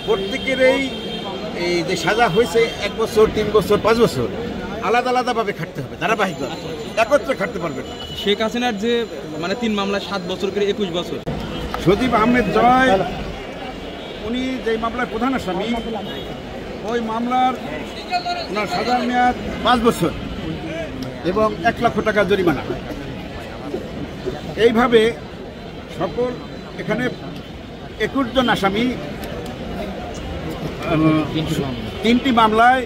প্রত্যেকেরই এই যে সাজা হয়েছে 1 বছর, 3 বছর, 5 বছর আলাদা আলাদাভাবে খাটতে হবে, ধারাবাহিকভাবে, একত্রে খাটতে পারবে না। শেখ হাসিনার যে মানে 3 মামলায় 7 বছর করে 21 বছর, সজীব আহমেদ জয় উনি যে মামলার প্রধান আসামি, ওই মামলার ওনার সাজার মেয়াদ 5 বছর এবং 1 লক্ষ টাকা জরিমানা। এইভাবে সকল এখানে 21 জন আসামি, 3টি মামলায়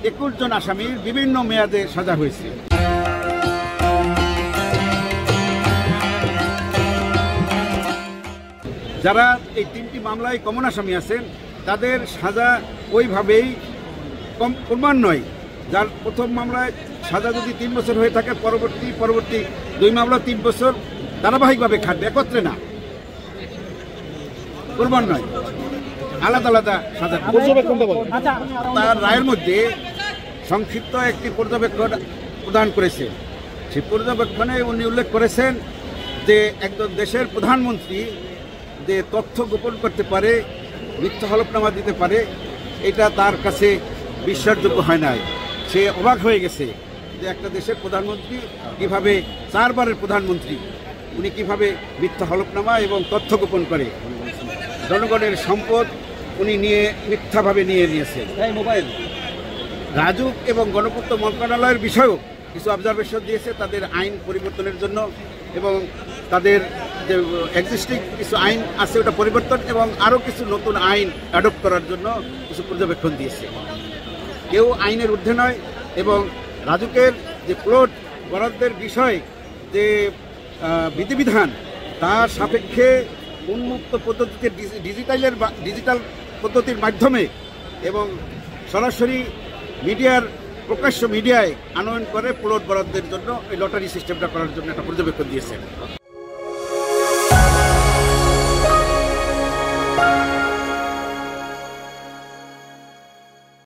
21 জন আসামির বিভিন্ন মেয়াদে সাজা হয়েছে। যারা এই 3টি মামলায় কমন আসামি আছেন তাদের সাজা ওইভাবেই ক্রমান্বয়ে, যার প্রথম মামলায় সাজা যদি 3 বছর হয়ে থাকে পরবর্তী 2 মামলা 3 বছর ধারাবাহিকভাবে খাটবে, একত্রে না, ক্রমান্বয়ে আলাদা আলাদা সাজা। তার রায়ের মধ্যে সংক্ষিপ্ত একটি পর্যবেক্ষণ প্রদান করেছে। সেই পর্যবেক্ষণে উনি উল্লেখ করেছেন যে একজন দেশের প্রধানমন্ত্রী যে তথ্য গোপন করতে পারে, মিথ্যা হলফনামা দিতে পারে, এটা তার কাছে বিশ্বাসযোগ্য হয় নাই। সে অবাক হয়ে গেছে যে একটা দেশের প্রধানমন্ত্রী কিভাবে, 4 বারের প্রধানমন্ত্রী, উনি কিভাবে মিথ্যা হলফনামা এবং তথ্য গোপন করে, জনগণের সম্পদ উনি মিথ্যাভাবে নিয়েছেন। রাজুক এবং গণপূর্ত মন্ত্রণালয়ের বিষয়েও কিছু অবজারভেশন দিয়েছে তাদের আইন পরিবর্তনের জন্য, এবং তাদের যে এক্সিস্টিং কিছু আইন আছে ওটা পরিবর্তন এবং আরও কিছু নতুন আইন অ্যাডপ্ট করার জন্য কিছু পর্যবেক্ষণ দিয়েছে। কেউ আইনের ঊর্ধ্বে নয়, এবং রাজুকের যে প্লট বরাদ্দের বিষয় যে বিধিবিধান তার সাপেক্ষে উন্মুক্ত পদ্ধতিতে ডিজিটাল পদ্ধতির মাধ্যমে এবং সরাসরি প্রকাশ্য মিডিয়ায় আনয়ন করে প্লট বরাদ্দের জন্য এই লটারি সিস্টেমটা করার জন্য একটা পর্যবেক্ষণ দিয়েছেন।